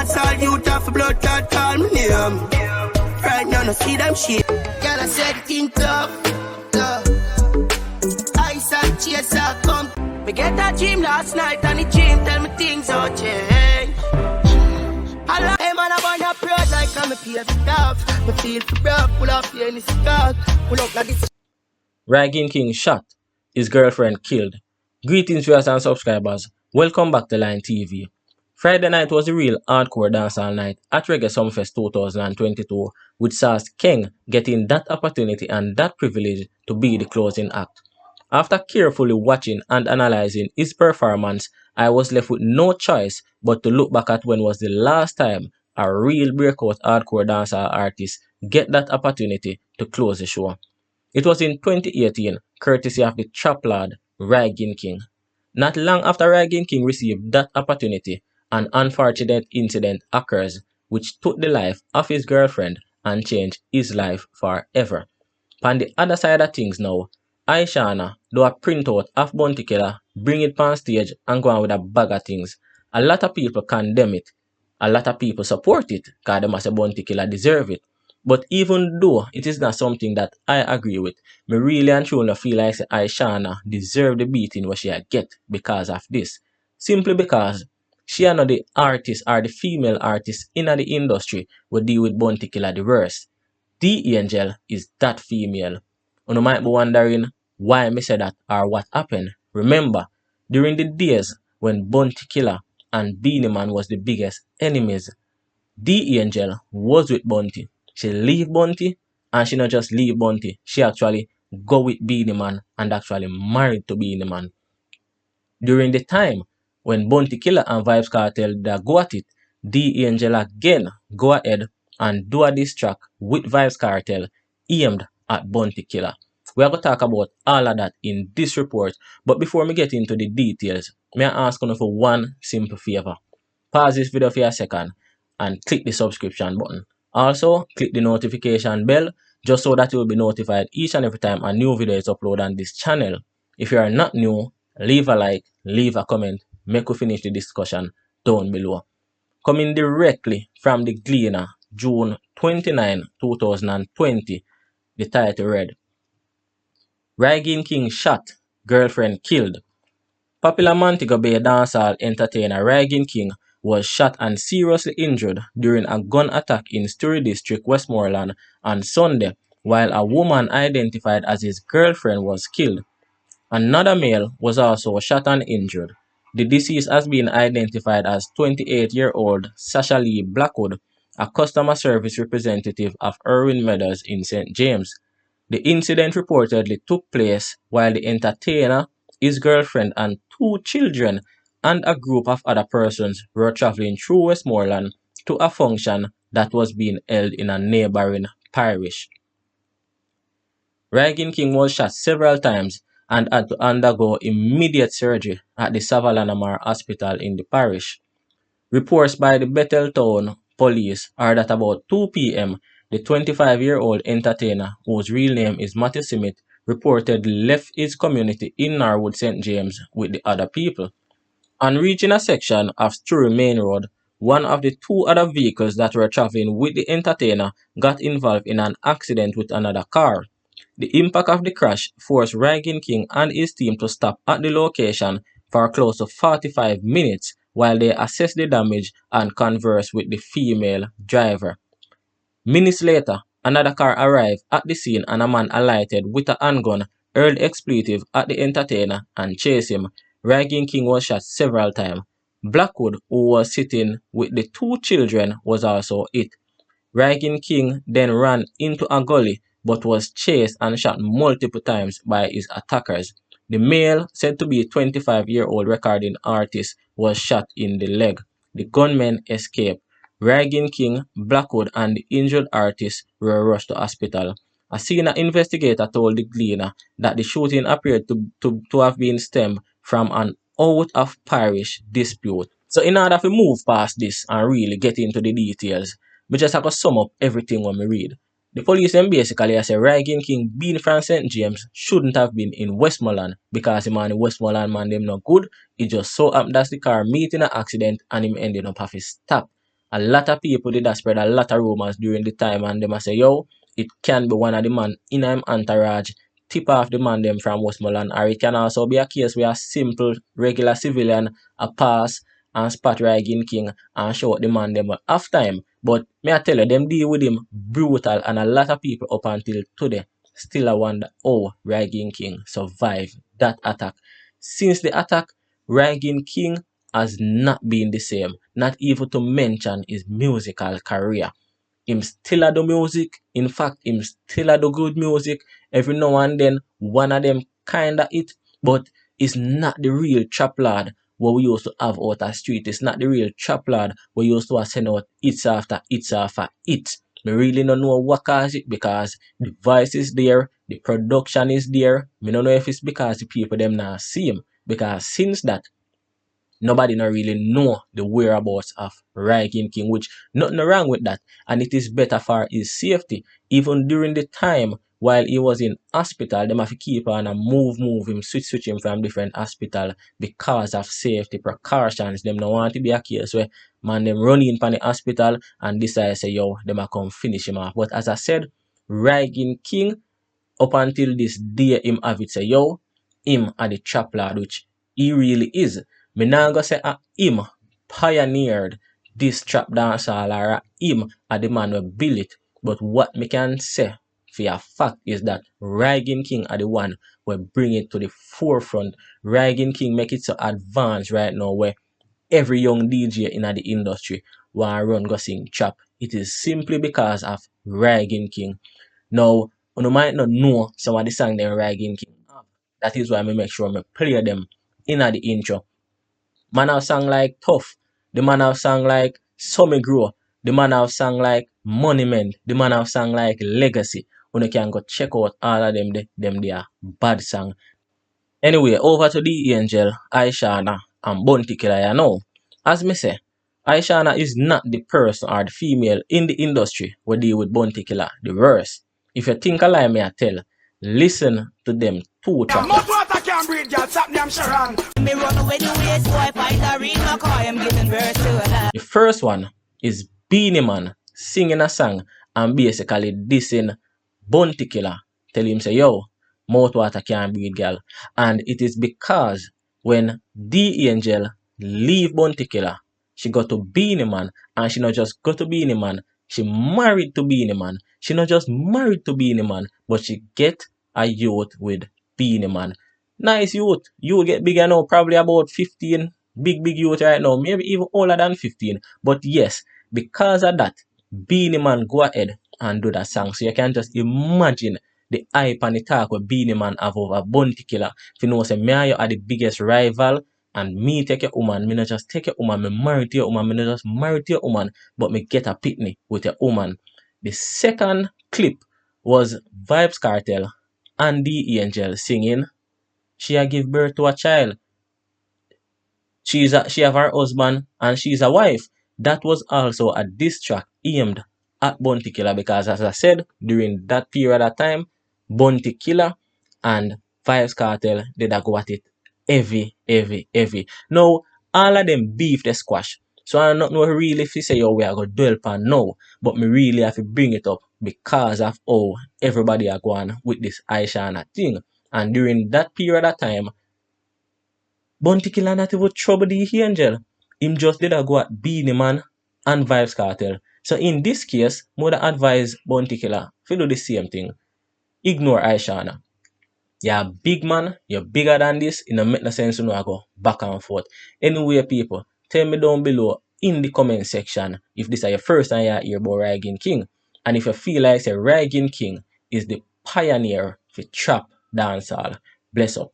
dancehall youth have a blood clot call me name. Right now no see them shit. Girl I said it in tough. Ice and chaser come. Me get a dream last night and the dream tell me things all change. Hey man, I wanna proud like I'm a piece of stuff. Me feel for broke, pull up here in the skirt. Pull up like this. Rygin King shot, his girlfriend killed. Greetings viewers and subscribers, welcome back to Line TV. Friday night was a real hardcore dancehall night at Reggae Summerfest 2022 with Sh0t King getting that opportunity and that privilege to be the closing act. After carefully watching and analysing his performance, I was left with no choice but to look back at when was the last time a real breakout hardcore dancehall artist get that opportunity to close the show. It was in 2018, courtesy of the trap lord Rygin King. Not long after Rygin King received that opportunity, an unfortunate incident occurs which took the life of his girlfriend and changed his life forever. On the other side of things now, Ishawna do a printout of Bounty Killer, bring it on stage and go on with a bag of things. A lot of people condemn it. A lot of people support it because them as a Bounty Killer deserve it. But even though it is not something that I agree with, me really and truly feel like Ishawna deserve the beating what she get because of this. Simply because she are not the artist or the female artist in the industry who deal with Bounty Killer the worst. The Angel is that female. And you might be wondering why me say that or what happened. Remember, during the days when Bounty Killer and Beenie Man was the biggest enemies, the Angel was with Bounty. She leave Bounty and she not just leave Bounty, she actually go with Beenie Man and actually married to Beenie Man. During the time when Bounty Killer and Vybz Kartel that go at it, the Angel again go ahead and do a diss track with Vybz Kartel aimed at Bounty Killer. We are going to talk about all of that in this report, but before we get into the details, may I ask you for one simple favor. Pause this video for a second and click the subscription button. Also, click the notification bell just so that you will be notified each and every time a new video is uploaded on this channel. If you are not new, leave a like, leave a comment, make we finish the discussion down below. Coming directly from the Gleaner, June 29, 2020, the title read, Rygin King shot, girlfriend killed. Popular Montego Bay dancehall entertainer Rygin King was shot and seriously injured during a gun attack in Sh0t District, Westmoreland on Sunday, while a woman identified as his girlfriend was killed. Another male was also shot and injured. The deceased has been identified as 28-year-old Sasha Lee Blackwood, a customer service representative of Irwin Meadows in St. James. The incident reportedly took place while the entertainer, his girlfriend and 2 children and a group of other persons were traveling through Westmoreland to a function that was being held in a neighboring parish. Rygin King was shot several times and had to undergo immediate surgery at the Savalanamar Hospital in the parish. Reports by the Betheltown police are that about 2 p.m., the 25-year-old entertainer, whose real name is Matthew Simit, reportedly left his community in Norwood St. James with the other people. On reaching a section of Sh0t Main Road, one of the 2 other vehicles that were traveling with the entertainer got involved in an accident with another car. The impact of the crash forced Rygin King and his team to stop at the location for close to 45 minutes while they assessed the damage and conversed with the female driver. Minutes later, another car arrived at the scene and a man alighted with a handgun, hurled expletive at the entertainer and chased him. Rygin King was shot several times. Blackwood, who was sitting with the 2 children, was also hit. Rygin King then ran into a gully but was chased and shot multiple times by his attackers. The male, said to be a 25-year-old recording artist, was shot in the leg. The gunmen escaped. Rygin King, Blackwood and the injured artist were rushed to hospital. A senior investigator told the Gleaner that the shooting appeared to have been stemmed from an out-of-parish dispute. So in order to move past this and really get into the details, we just have to sum up everything when we read. The police then basically say Rygin King being from St. James shouldn't have been in Westmoreland because the man in Westmoreland man them not good. It just so happened that the car meet in an accident and him ended up having to stop. A lot of people did that spread a lot of rumors during the time, and them a say, yo, it can be one of the man in him entourage tip off the man them from Westmoreland, or it can also be a case where a simple regular civilian a pass and spot Rygin King and show the man them after him. But may I tell you, them deal with him brutal, and a lot of people up until today still a wonder how Rygin King survived that attack. Since the attack, Rygin King has not been the same, not even to mention his musical career. Him still a do music. In fact, him still a do good music. Every now and then, one of them kinda hit, but it's not the real trap lad what we used to have out the street. It's not the real trap lad we used to send out hits after hits after hits. Me really don't know what cause it, because the voice is there, the production is there. Me don't know if it's because the people them not see him. Because since that, nobody not really know the whereabouts of Rygin King, which nothing wrong with that, and it is better for his safety. Even during the time while he was in hospital, them have to keep on and move him, switch him from different hospital because of safety precautions. Them don't want to be a case where man them run in from the hospital and decide say yo, them a come finish him off. But as I said, Rygin King up until this day him have it say yo, him are the trap lord, which he really is. Me nah go say him pioneered this trap dancehall, or him are the man who built it. But what me can say for a fact is that Rygin King are the one who bring it to the forefront. Rygin King make it so advanced right now where every young DJ in the industry want run go sing trap. It is simply because of Rygin King. Now, you might not know some of the songs that Rygin King have. That is why I make sure I play them in the intro. Man have song like Tough. The man have song like Summer Grow. The man have song like Monument. The man have song like Legacy. You can go check out all of them. They are bad song. Anyway, over to the Angel, Ishawna, and Bounty Killer. You know, as me say, Ishawna is not the person or the female in the industry who deal with Bounty Killer the worst. If you think a lie, me I tell, listen to them two tracks. The first one is Beanie Man singing a song and basically dissing Bounty Killer. Tell him say, yo, mouth water can't breathe, girl. And it is because when the Angel leave Bounty Killer, she got to Beanie Man, and she not just got to Beanie Man, she married to Beanie Man. She not just married to Beanie Man, but she get a youth with Beanie Man. Nice youth. You get bigger now, probably about 15. Big youth right now, maybe even older than 15. But yes, because of that, Beanie Man go ahead and do that song. So you can just imagine the hype and the talk with Beanie Man have over Bounty Killer. If you know, say, me and you are the biggest rival, and me take your woman, me not just take your woman, me marry to your woman, me not just marry to your woman, but me get a pitney with your woman. The second clip was Vybz Kartel and the Angel singing She a give birth to a child. She have her husband and she's a wife. That was also a diss track aimed at Bounty Killer, because as I said, during that period of time, Bounty Killer and Vybz Kartel did a go at it heavy. Now, all of them beef the squash. So I don't know really if you say, yo, we are going to dwell upon now, but me really have to bring it up because of how everybody are going with this Ishawna thing. And during that period of time, Bounty Killer not even trouble the Angel. Him just did a go at Beanie Man and Vybz Kartel. So in this case, I would advise Bounty Killer to do the same thing. Ignore Ishawna. You're a big man, you're bigger than this, it don't make no sense to I go back and forth. Anyway, people, tell me down below in the comment section if this is your first time you hear about Rygin King. And if you feel like say Rygin King is the pioneer for trap dancehall. Bless up.